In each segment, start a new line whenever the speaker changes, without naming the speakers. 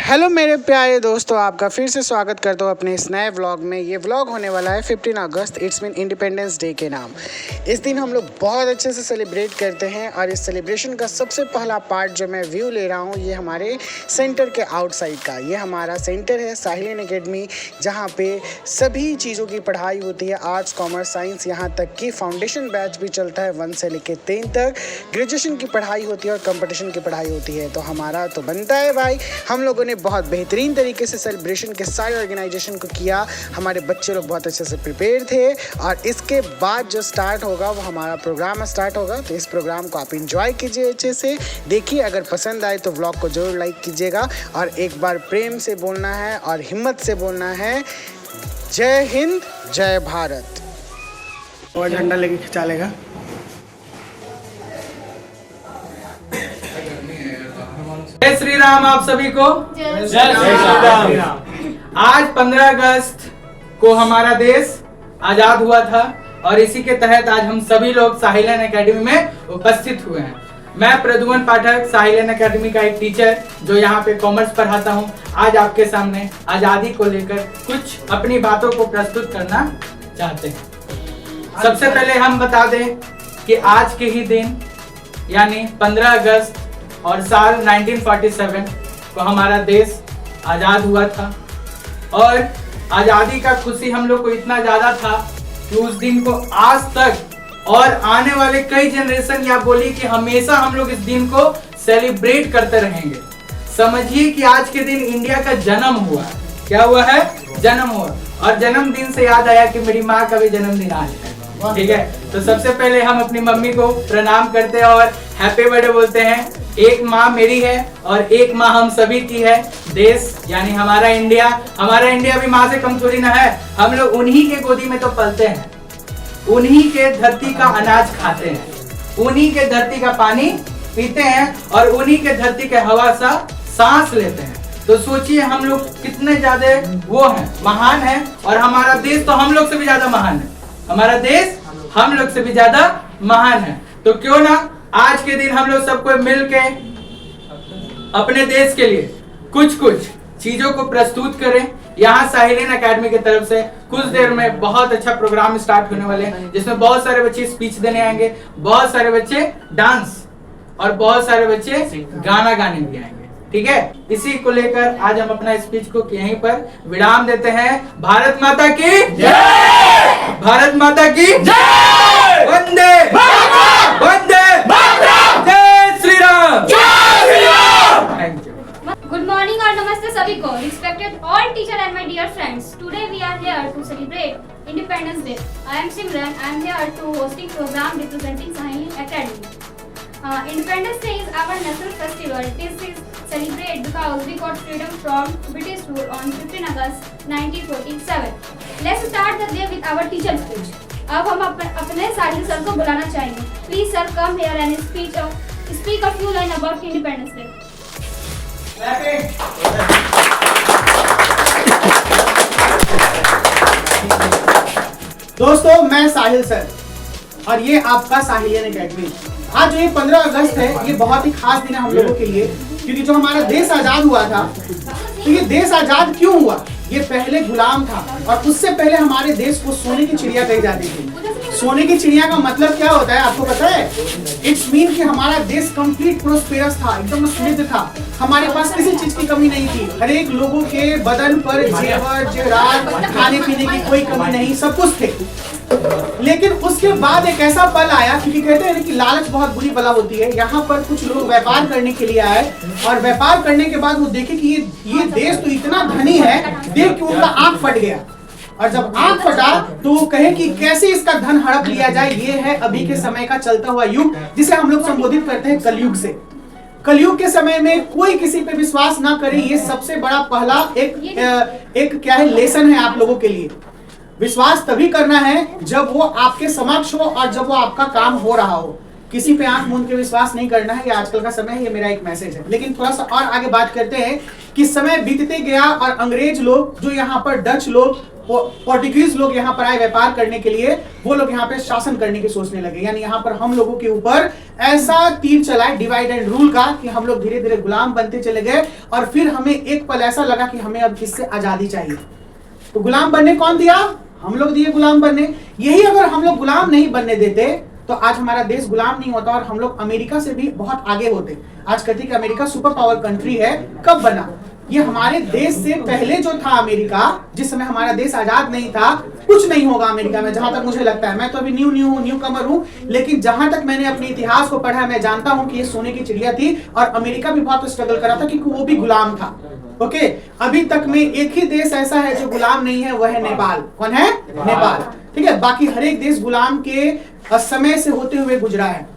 Hello मेरे प्यारे दोस्तों, आपका फिर से स्वागत करता हूँ अपने इस नए व्लॉग में। ये व्लॉग होने वाला है 15 अगस्त इट्स मीन इंडिपेंडेंस डे के नाम। इस दिन हम लोग बहुत अच्छे से सेलिब्रेट करते हैं और इस सेलिब्रेशन का सबसे पहला पार्ट जो मैं व्यू ले रहा हूँ ये हमारे सेंटर के आउटसाइड का। ये हमारा सेंटर है साहिलियन एकेडमी, जहाँ पे सभी चीज़ों की पढ़ाई होती है, आर्ट्स कॉमर्स साइंस, यहाँ तक कि फाउंडेशन बैच भी चलता है 1 से लेकर 10 तक। ग्रेजुएशन की पढ़ाई होती है और कंपटीशन की पढ़ाई होती है। तो हमारा तो बनता है भाई, हम लोगों ने बहुत बेहतरीन तरीके से सेलिब्रेशन के सारे ऑर्गेनाइजेशन को किया। हमारे बच्चे लोग बहुत अच्छे से प्रिपेयर थे और इसके बाद जो स्टार्ट होगा वो हमारा प्रोग्राम स्टार्ट होगा। तो इस प्रोग्राम को आप इंजॉय कीजिए, अच्छे से देखिए। अगर पसंद आए तो व्लॉग को जरूर लाइक कीजिएगा और एक बार प्रेम से बोलना है और हिम्मत से बोलना है, जय हिंद जय भारत। और झंडा लेके खिंचा लेगा।
जय श्री राम आप सभी को। जय श्री राम। आज 15 अगस्त को हमारा देश आजाद हुआ था और इसी के तहत आज हम सभी लोग साहिलियन एकेडमी में उपस्थित हुए हैं। मैं प्रद्युमन पाठक, साहिलियन एकेडमी का एक टीचर जो यहाँ पे कॉमर्स पढ़ाता हूँ, आज आपके सामने आजादी को लेकर कुछ अपनी बातों को प्रस्तुत करना चाहते हैं। सबसे पहले हम बता दें कि आज के ही दिन यानी 15 अगस्त और साल 1947 को हमारा देश आजाद हुआ था और आजादी का खुशी हम लोग को इतना ज्यादा था कि उस दिन को आज तक और आने वाले कई जनरेशन या बोलिए कि हमेशा हम लोग इस दिन को सेलिब्रेट करते रहेंगे। समझिए कि आज के दिन इंडिया का जन्म हुआ। क्या हुआ है? जन्म हुआ। और जन्मदिन से याद आया कि मेरी माँ का भी जन्मदिन आज है। ठीक है, तो सबसे पहले हम अपनी मम्मी को प्रणाम करते हैं और हैप्पी बर्थडे बोलते हैं। एक माँ मेरी है और एक माँ हम सभी की है। देश यानी हमारा इंडिया भी माँ से कम थोड़ी ना है। हम लोग उन्हीं के गोदी में तो पलते हैं, उन्हीं के धरती का अनाज खाते हैं, उन्हीं के धरती का पानी पीते हैं और उन्हीं के धरती के हवा सा सांस लेते हैं। तो सोचिए हम लोग कितने ज्यादा वो हैं, महान हैं। और हमारा देश तो हम लोग से भी ज्यादा महान है। हमारा देश हम लोग से भी ज्यादा महान है। तो क्यों ना आज के दिन हम लोग सबको मिलके अपने देश के लिए कुछ चीजों को प्रस्तुत करें। यहाँ साहिलियन एकेडमी की तरफ से कुछ देर में बहुत अच्छा प्रोग्राम स्टार्ट होने वाले हैं, जिसमें बहुत सारे बच्चे स्पीच देने आएंगे, बहुत सारे बच्चे डांस और बहुत सारे बच्चे गाना गाने भी आएंगे। ठीक है, इसी को लेकर आज हम अपना स्पीच को यहीं पर विराम देते हैं। भारत माता की जय! भारत माता की जय! वंदे वंदे जय श्री राम! जय Shri Ram! Thank you.
Good morning और नमस्ते सभी को। Respected all teacher and my dear friends. Today we are here to celebrate Independence Day. I am Simran. I am here to hosting program representing Sahiliyan Academy. Independence Day is our national festival. This is celebrated because we got freedom from British rule on 15 August 1947. Let's start the day with our teacher speech. अब हम अपने साहिल sir को बुलाना चाहेंगे। Please sir come here and speak a few line about Independence Day.
दोस्तों, मैं साहिल sir और ये आपका साहिलियन एकेडमी। आज जो ये 15 अगस्त है ये बहुत ही खास दिन है हम लोगों के लिए, क्योंकि जो हमारा देश आजाद हुआ था, तो ये देश आजाद क्यों हुआ? ये पहले गुलाम था और उससे पहले हमारे देश को सोने की चिड़िया कही जाती थी। सोने की चिड़िया का मतलब क्या होता है आपको पता है? इट्स मीन कि हमारा देश कंप्लीट प्रोस्पेरस था, एकदम समृद्ध था। हमारे पास किसी चीज की कमी नहीं थी। हर एक लोगों के बदन पर जेवर जेवरात, खाने पीने की कोई कमी नहीं, सब कुछ थे। लेकिन उसके बाद एक ऐसा पल आया, क्योंकि कहते हैं कि लालच बहुत बुरी बला होती है। यहाँ पर कुछ लोग व्यापार करने के लिए आए और व्यापार करने के बाद वो देखे कि ये देश तो इतना धनी है, देख के उनका आंख फट गया। और जब आंख फटा तो वो कहे कि कैसे इसका धन हड़प लिया जाए। ये है अभी के समय का चलता हुआ युग, जिसे हम लोग संबोधित करते हैं कलयुग से। कलयुग के समय में कोई किसी पे विश्वास ना करे, ये सबसे बड़ा पहला एक क्या है लेसन है आप लोगों के लिए। विश्वास तभी करना है जब वो आपके समक्ष हो और जब वो आपका काम हो रहा हो। किसी पे आंख मूंद के विश्वास नहीं करना है। ये आजकल का समय है, ये मेरा एक मैसेज है। लेकिन थोड़ा सा और आगे बात करते हैं कि समय बीतते गया और अंग्रेज लोग, जो यहाँ पर डच लोग पोर्टुगीज लोग यहाँ पर आए व्यापार करने के लिए, वो लोग यहाँ पे शासन करने की सोचने लगे, यानी यहाँ पर हम लोगों के ऊपर ऐसा तीर चलाए डिवाइड एंड रूल का कि हम लोग धीरे धीरे गुलाम बनते चले गए। और फिर हमें एक पल ऐसा लगा कि हमें अब इससे आजादी चाहिए। तो गुलाम बनने कौन दिया? हम लोग दिए गुलाम बनने। यही अगर हम लोग गुलाम नहीं बनने देते तो आज हमारा देश गुलाम नहीं होता और हम लोग अमेरिका से भी बहुत आगे होते। आज कहते हैं कि अमेरिका सुपर पावर कंट्री है, कब बना? ये हमारे देश से पहले जो था अमेरिका, जिस समय हमारा देश आजाद नहीं था, कुछ नहीं होगा अमेरिका में, जहां तक मुझे लगता है। मैं तो अभी न्यू कमर हूं, लेकिन जहां तक मैंने अपने इतिहास को पढ़ा, मैं जानता हूं कि ये सोने की चिड़िया थी और अमेरिका भी बहुत स्ट्रगल करा था क्योंकि वो भी गुलाम था। ओके, अभी तक में एक ही देश ऐसा है जो गुलाम नहीं है, वह है नेपाल। कौन है? नेपाल। ठीक है, बाकी हर एक देश गुलाम के समय से होते हुए गुजरा है।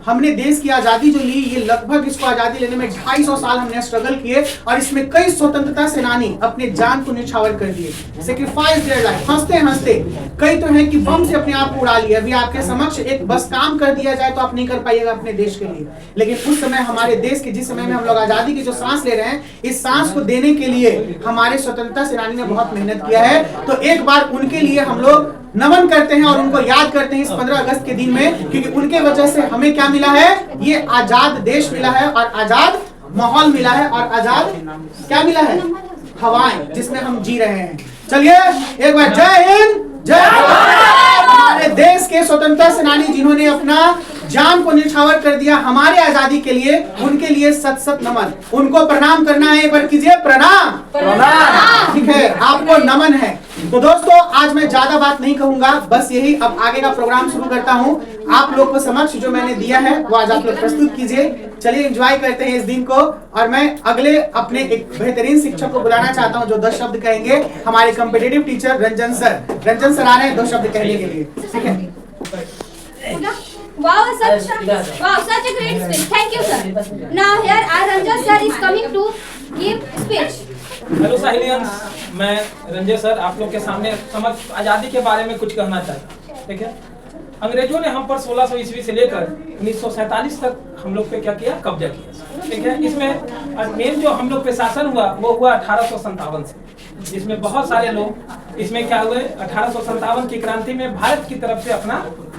हमने देश की आजादी जो ली, ये लगभग इसको आजादी लेने में 250 साल हमने स्ट्रगल किए और इसमें कई स्वतंत्रता सेनानी अपने जान को निछावर कर दिए, सेक्रीफाइस देयर लाइफ। हंसते हंसते कई तो हैं कि बम से अपने आप को उड़ा लिया। अभी आपके समक्ष एक बस काम कर दिया जाए तो आप नहीं कर पाइएगा अपने देश के लिए, लेकिन उस समय हमारे देश के, जिस समय में हम लोग आजादी की जो सांस ले रहे हैं, इस सांस को देने के लिए हमारे स्वतंत्रता सेनानी ने बहुत मेहनत किया है। तो एक बार उनके लिए हम लोग नमन करते हैं और उनको याद करते हैं इस 15 अगस्त के दिन में, क्योंकि उनके वजह से हमें क्या मिला है? ये आजाद देश मिला है और आजाद माहौल मिला है और आजाद क्या मिला है? हवाएं, जिसमें हम जी रहे हैं। चलिए एक बार जय हिंद, जय भारत। हमारे देश के स्वतंत्रता सेनानी जिन्होंने अपना जान को निछावर कर दिया हमारे आजादी के लिए, उनके लिए सत सत नमन। उनको प्रणाम करना है, एक बार कीजिए प्रणाम। ठीक है, आपको नमन है। तो दोस्तों, आज मैं ज्यादा बात नहीं कहूंगा, बस यही अब आगे का प्रोग्राम शुरू करता हूं। आप लोग को समक्ष जो मैंने दिया है वो आज आप लोग प्रस्तुत कीजिए। चलिए एंजॉय करते हैं इस दिन को। और मैं अगले अपने एक बेहतरीन शिक्षक को बुलाना चाहता हूं जो 10 शब्द कहेंगे। हमारे कॉम्पिटिटिव टीचर रंजन सर आ रहे हैं 2 शब्द कहने के लिए। ठीक है।
Wow, such a great speech. Thank you, sir. Now here our Ranjan sir is coming to give speech.
Hello साहिलियंस, मैं रंजन सर आप लोग के सामने समक्ष आज़ादी के बारे में कुछ कहना चाहता हूँ। ठीक है, अंग्रेजों ने हम पर 1600 ईस्वी से लेकर 1947 तक हम लोग पे क्या किया? कब्जा किया। ठीक है, इसमें मेन जो हम लोग पे शासन हुआ वो हुआ 1857 से, जिसमें बहुत सारे लोग इसमें क्या हुए? 1857 की क्रांति में भारत की तरफ से अपना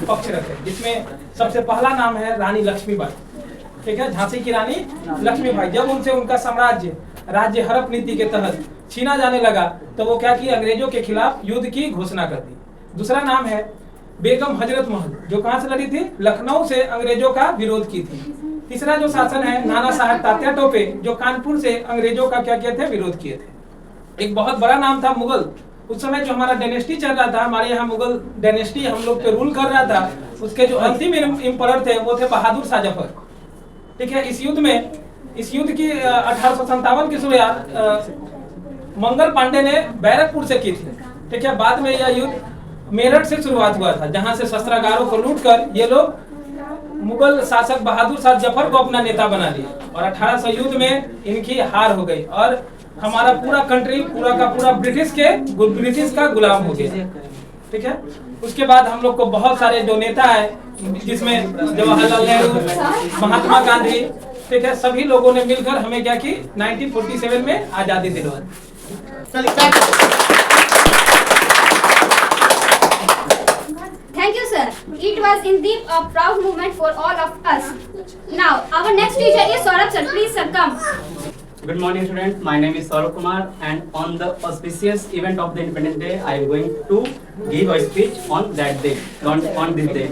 पक्ष रखे, जिसमें सबसे पहला नाम है रानी लक्ष्मीबाई। ठीक है, झांसी की रानी लक्ष्मीबाई। जब उनसे उनका साम्राज्य राज्य हड़प नीति के तहत छीना जाने लगा तो वो क्या किया? अंग्रेजों के खिलाफ युद्ध की घोषणा कर दी। दूसरा नाम है बेगम हजरत महल, जो कहां से लड़ी थी? लखनऊ से अंग्रेजों का विरोध की थी। तीसरा जो शासन है नाना साहेब तात्या टोपे, जो कानपुर से अंग्रेजों का क्या किए थे? विरोध किए थे। एक बहुत बड़ा नाम था मुगल। उस समय जो हमारा डायनेस्टी चल रहा था, हमारे यहाँ मुगल डायनेस्टी हम लोग पे रूल कर रहा था, उसके जो अंतिम एम्परर थे वो थे बहादुर शाह जफर। ठीक है, इस युद्ध की 1857 की शुरुआत मंगल पांडे ने बैरकपुर से की थी। ठीक है, बाद में यह युद्ध मेरठ से शुरुआत हुआ था, जहां से शस्त्रागारों को लूटकर ये लोग मुगल शासक बहादुर शाह जफर को अपना नेता बना लिया और 1800 युद्ध में इनकी हार हो गई और हमारा पूरा कंट्री पूरा का पूरा ब्रिटिश का गुलाम हो गया। ठीक है, उसके बाद हम लोग को बहुत सारे जो नेता है, जिसमें जवाहरलाल नेहरू, महात्मा गांधी, ठीक है, सभी लोगों ने मिलकर हमें क्या की? 1947 में आजादी दिलवाई।
Thank you, sir. It was indeed a proud moment for all of us. Now, our next teacher is Saurabh sir. Please, sir, come.
Good morning, students. My name is Saurabh Kumar, and on the auspicious event of the Independence Day, I am going to give a speech on that day, on this day.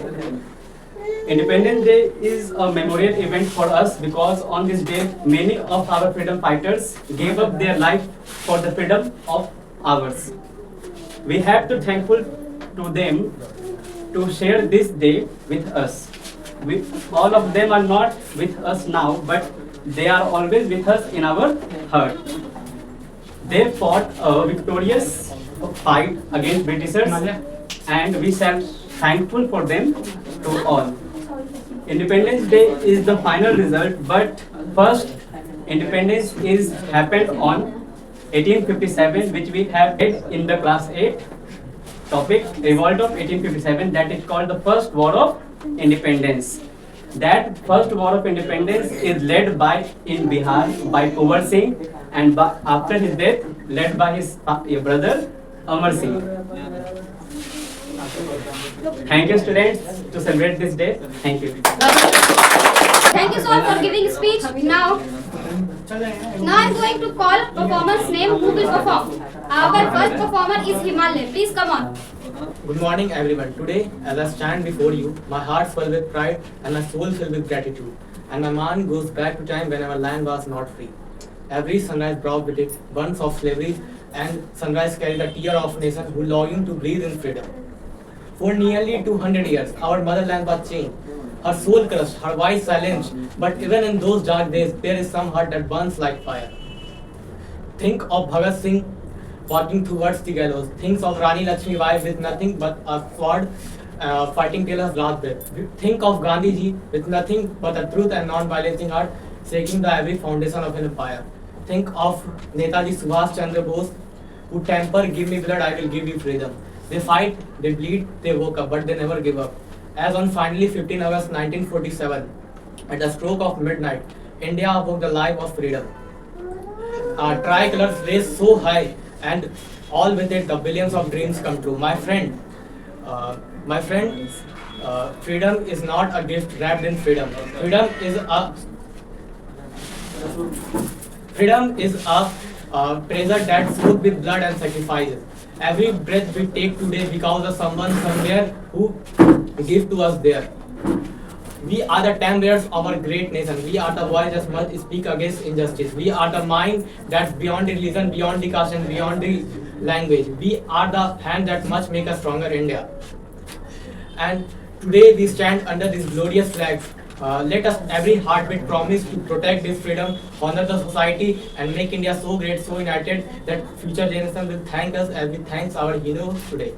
Independence Day is a memorial event for us because on this day, many of our freedom fighters gave up their life for the freedom of ours. We have to thankful to them to share this day with us. All of them are not with us now, but they are always with us in our heart. They fought a victorious fight against Britishers, and we shall thankful for them to all. Independence Day is the final result, but first independence is happened on 1857, which we have read in the class 8 topic, Revolt of 1857, that is called the First War of Independence. That First War of Independence is led in Bihar by Kuwar Singh, and after his death led by his brother Amar Singh. Thank you, students, to celebrate this day. Thank you.
Thank you so much for giving speech. Now I'm going to call performer's name who will perform. Our first performer is Himalay. Please come on.
Good morning, everyone. Today, as I stand before you, my heart filled with pride and my soul filled with gratitude. And my mind goes back to time when our land was not free. Every sunrise brought with it burns of slavery, and sunrise carried a tear of nation who longing to breathe in freedom. For nearly 200 years, our motherland was chained, her soul crushed, her voice silenced. But even in those dark days, there is some heart that burns like fire. Think of Bhagat Singh walking towards the gallows. Think of Rani Lakshmi Bai with nothing but a sword, fighting till her last breath. Think of Gandhi ji with nothing but a truth and non-violence heart, shaking the every foundation of an empire. Think of Netaji Subhash Chandra Bose, who temper, give me blood, I will give you freedom. They fight, they bleed, they woke up, but they never give up. As on finally 15 August 1947, at the stroke of midnight, India awoke the life of freedom. Our tricolors raised so high, and all with it the billions of dreams come true. My friend, freedom is not a gift wrapped in freedom. Freedom is a treasure that soaked with blood and sacrifices. Every breath we take today because of someone somewhere who gave to us there. We are the temperatures of our great nation. We are the voice that must speak against injustice. We are the mind that's beyond religion, beyond the caste, and beyond the language. We are the hand that must make a stronger India. And today we stand under this glorious flag. Let us every heartbeat promise to protect this freedom, honor the society, and make India so great, so united that future generations will thank us as we thank our heroes today.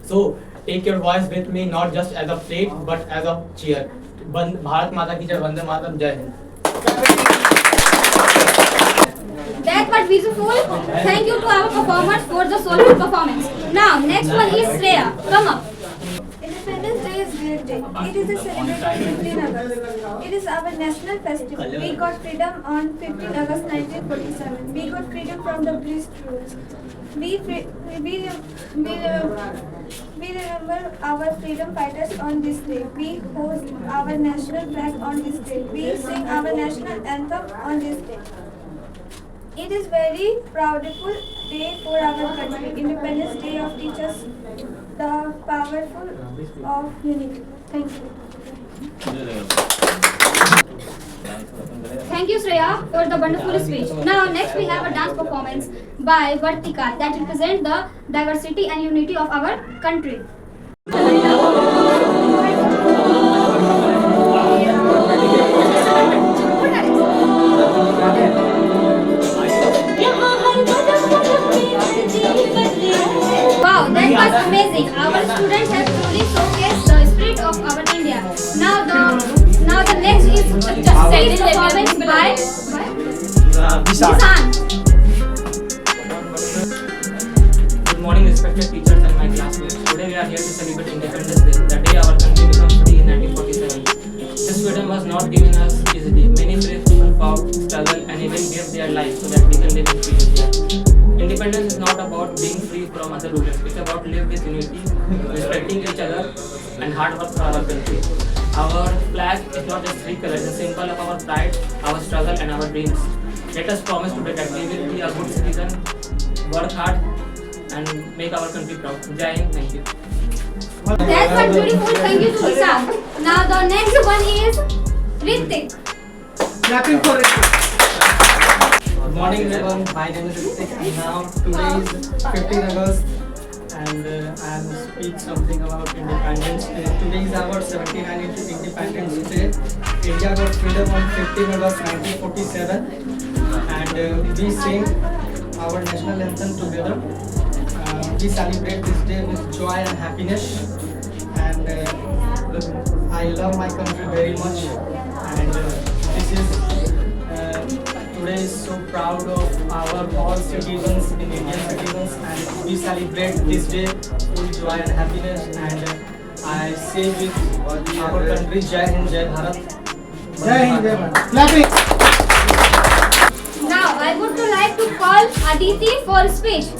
So take your voice with me, not just as a plate, but as a cheer. Bharat Mata ki jai, Vande Mataram, Jai Hind.
That was beautiful. Thank you to our performers for the soulful performance. Now, next one is Shreya. Come up.
Independence Day is great day. It is a celebration on 15 August. It is our national festival. We got freedom on 15 August 1947. We got freedom from the British rule. We remember our freedom fighters on this day. We host our national flag on this day. We sing our national anthem on this day. It is very proudful day for our country. Independence Day of teaches the powerful of unity. Thank you.
Thank you, Shreya, for the wonderful speech. Now, next we have a dance performance by Vartika that represents the diversity and unity of our country. Wow, that was amazing. Our students have truly showcased the spirit of our India. Now the next is a stage performance by Nissan.
Good morning, respected teachers and my classmates. Today we are here to celebrate Independence Day, the day our country became free in 1947. This freedom was not given us easily. Many brave people fought, struggled, and even gave their lives so that we can live in freedom. Independence is not about being free from other rulers. It's about living with unity, respecting each other, and hard work for our country. Our flag is not just three colors, it's a symbol of our pride, our struggle, and our dreams. Let us promise today that we will be a good citizen, work hard, and make our country proud. Jai Hind, thank you.
That was beautiful. Thank you to Nissan. Now the next one is Ritik.
Clapping for it.
Good morning everyone, my name is Ritik and now today is 15 August and I am speak something about independence. Today is our 79th Independence Day. India got freedom on 15 August 1947 and we sing our national anthem together. We celebrate this day with joy and happiness and I love my country very much and this is today is so proud of our all citizens in Indian citizens and we celebrate this day full joy and happiness and I say with our country Jai Hind, Jai Bharat.
Jai Hind, Jai Bharat. Clapping.
Now I would like to call Aditi for speech.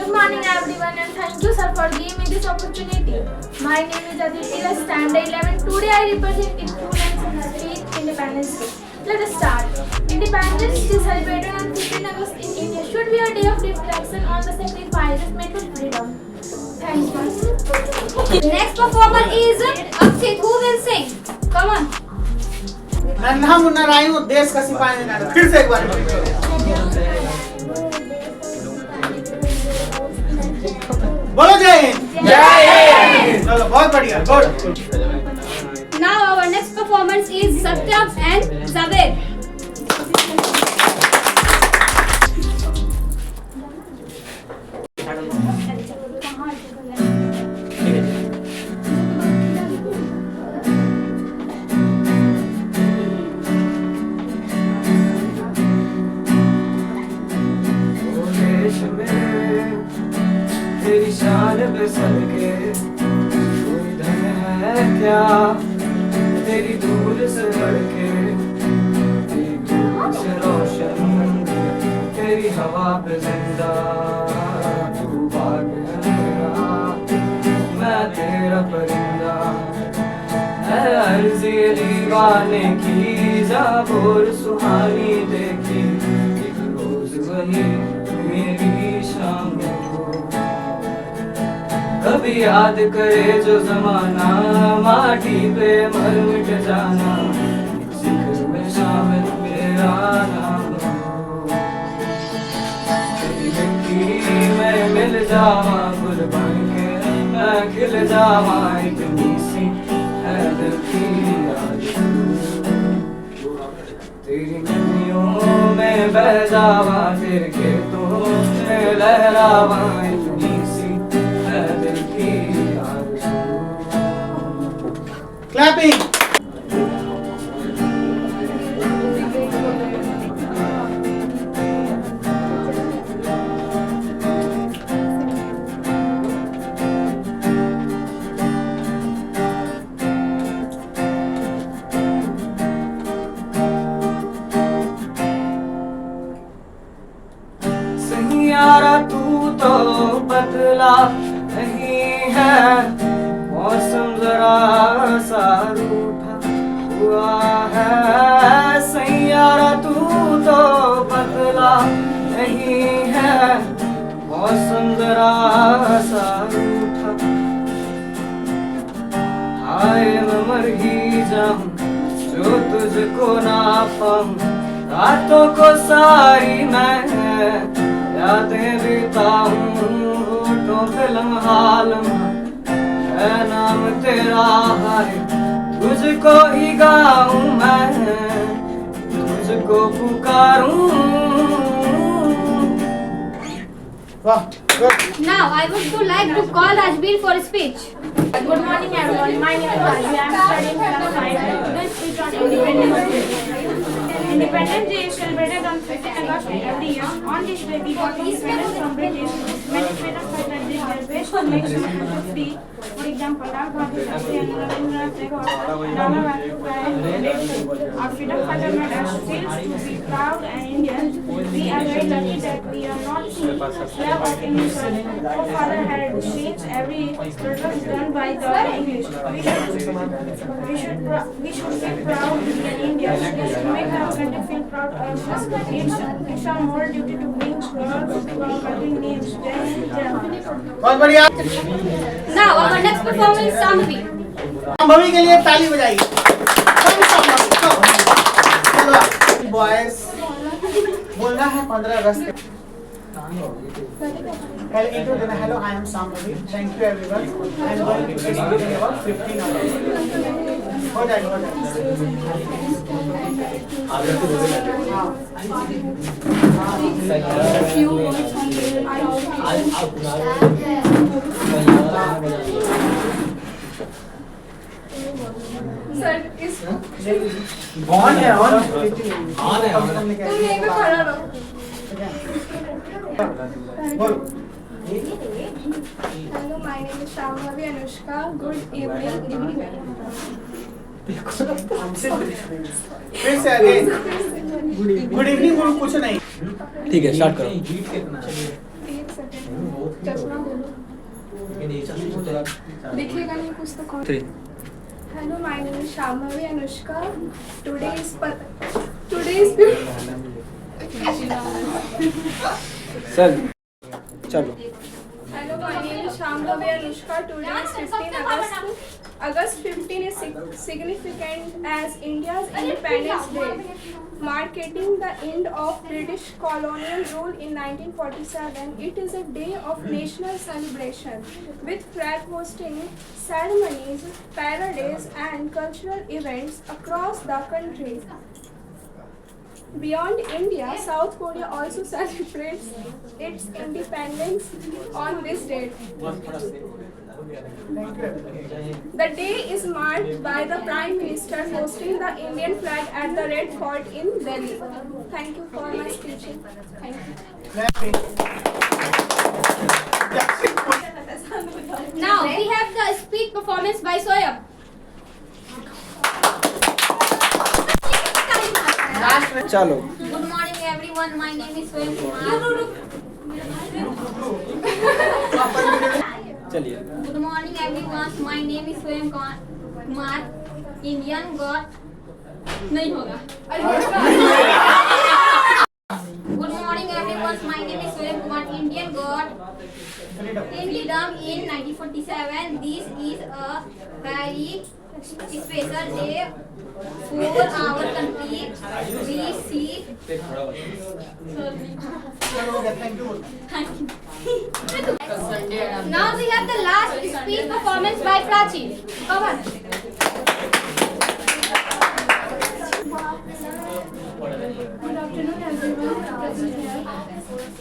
Good morning everyone and thank you sir for giving me this opportunity. My name is Aditi, I standard 11. Today I represent students in the state Independence Day. Let us start. Independence Day celebrated on 15 August in India should be a day of reflection on the sacrifices made for freedom. Thank you.
Next performer is Akshit, who will sing. Come on.
नन्हा मुन्ना रायू देश का सिपाही निकाला। फिर से एक बार बोलो जय हिंद।
जय हिंद।
चलो बहुत बढ़िया, good.
Now our next performance is Satyam and Zaved.
तेरी शान पे सदके कोई धन है क्या तेरी धूल से बढ़के तेरी धूल से रोशन तेरी हवा पे जिंदा तू बाग है मेरा मैं तेरा परिंदा है अर्ज़ी दीवाने की ज़ाबोर सुहानी देखी एक रोज वही मेरी शाम कभी याद करे जो जमाना माटी पे मर मिट जाना जिक्र में शामिल मेरा नाम तेरी मिट्टी में मिल जावा गुल बन के मैं खिल जावा इतनी सी है दिल की याद तेरी नदियों में बह जावा तेरे खेतों में लहरावा इतनी सी
क्लैपिंग।
सैयारा तू तो बदला नहीं है मौसम जरा सा रूठा हुआ है सैयारा तू तो बदला नहीं है मौसम जरा सा रूठा हाय मैं मर ही जाऊं जो तुझको ना पाऊं रातों को सारी मैं यादें बिताऊं होठों पे लम्हा है नाम तेरा है तुझको ही गाऊं मैं तुझको पुकारूं
वाह, good.
Now I would like to call Ajbir for speech.
Good morning everyone. My name is Raji. I am studying class 5. Today's speech on Independence Day. Independence Day is celebrated on 15 August every year. On this day, we got independence from British. Many freedom fighters did their best to make sure we were free. For example, Lal Bahadur Shastri and Rabindranath Tagore and Nana Lalajpuri. Our freedom fighters made us feel to be proud and Indian. We are very lucky that we are not slave of English. Our father had streets every protest done by the English. We should be proud to be Indians. We should make our country feel proud of us. It's our moral duty to bring proud to our country names. Jai Hind, Jai Bharat.
बहुत बढ़िया।
Now our next performer is Sambhavi.
Shambhavi के लिए ताली बजाइए। चलो boys बोलना है 15 अगस्त Hello, I am Sambhavi. Thank you everyone. I am going to speak about 15 August. हो जाएगा।
सर इस
कौन है और
तुम यहीं पे खड़ा रहो। Hello, my name is Shambhavi Anushka. Good evening.
फिर से आगे गुड इवनिंग कुछ नहीं।
ठीक है, स्टार्ट करो।
दिखेगा नहीं कुछ तो कौन। Hello, my name is Shambhavi Anushka. Today is Hello, my name is Shambhavi Anushka. Today is 15 August. August 15 is significant as India's Independence Day, marking the end of British colonial rule in 1947. It is a day of national celebration with flag hosting ceremonies, parades, and cultural events across the country. Beyond India, South Korea also celebrates its independence on this date. The day is marked by the Prime Minister hosting the Indian flag at the Red Fort in Delhi. Thank you for my speech. Thank you.
Now we have the speech performance by Soyab.
चलो
Good morning everyone. My name is Soyab Kumar.
चलिए
Good morning everyone. My name is Soyab Kumar. Indian God नहीं होगा. Good morning everyone. My name is Soyab Kumar. Indian God freedom in 1947. This is a very special day for our country. We see. Now we have the last speech performance by Prachi. Come on.
Good afternoon, everyone. Present here,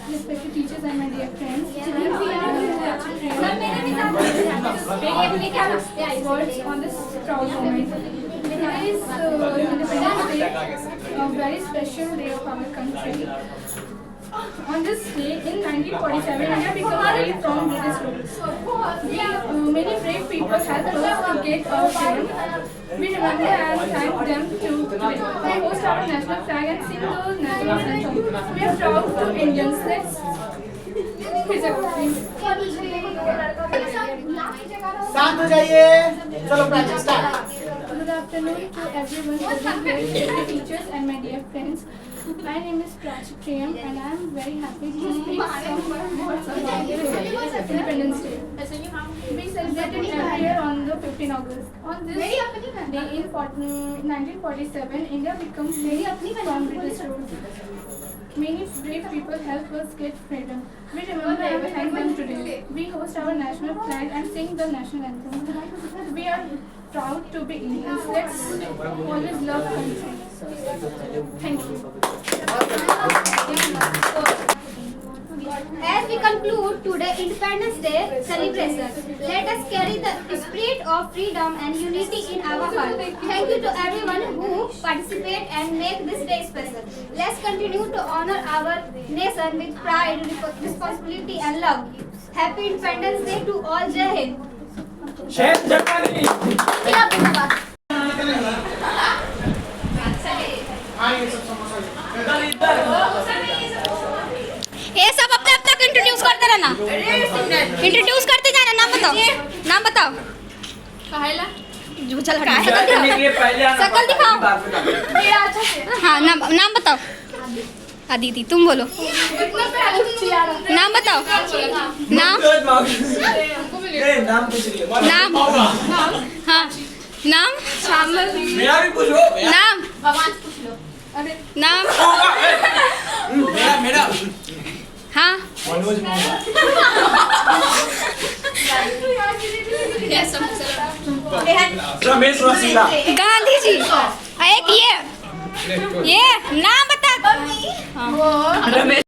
respected teachers and my dear friends. Today we are words on this proud moment. Today is Independence Day, a very special day of our country. On this day, in 1947, India became free from British rule. Many brave people helped us to get our freedom. We remember and thank them to host our national flag and sing the national anthem. We are proud to Indians. Let's
शांत हो जाइए चलो practice start
Good afternoon to everyone present here, teachers and my dear friends. My name is Prachi Priyam and I am very happy to speak some words about Independence Day. We celebrated every year on the 15th August. On this day in 1947, India became free from British rule. Many brave people helped us get freedom. We remember and thank them today. We host our national flag and sing the national anthem. We are proud to be Indians. Let's always love country. Thank you.
As we conclude today's Independence Day celebration, let us carry the spirit of freedom and unity in our heart. Thank you to everyone who participate and make this day special. Let's continue to honor our nation with pride, responsibility and love. Happy Independence Day to all. Jai Hind.
शेर जवानी
ये सब अपने आप तक introduce करते रहना. Introduce करते जाना. नाम बताओ. नाम बताओ. चल हटा. शकल दिखाओ. हाँ नाम बताओ. अदिति तुम बोलो. नाम बताओ. नाम नाम हाँ नाम
मेरा भी पूछो
नाम नाम
मेरा
हाँ
मनोज रमेश रसीला
गांधी जी. एक ये नाम बता. हाँ.
रमेश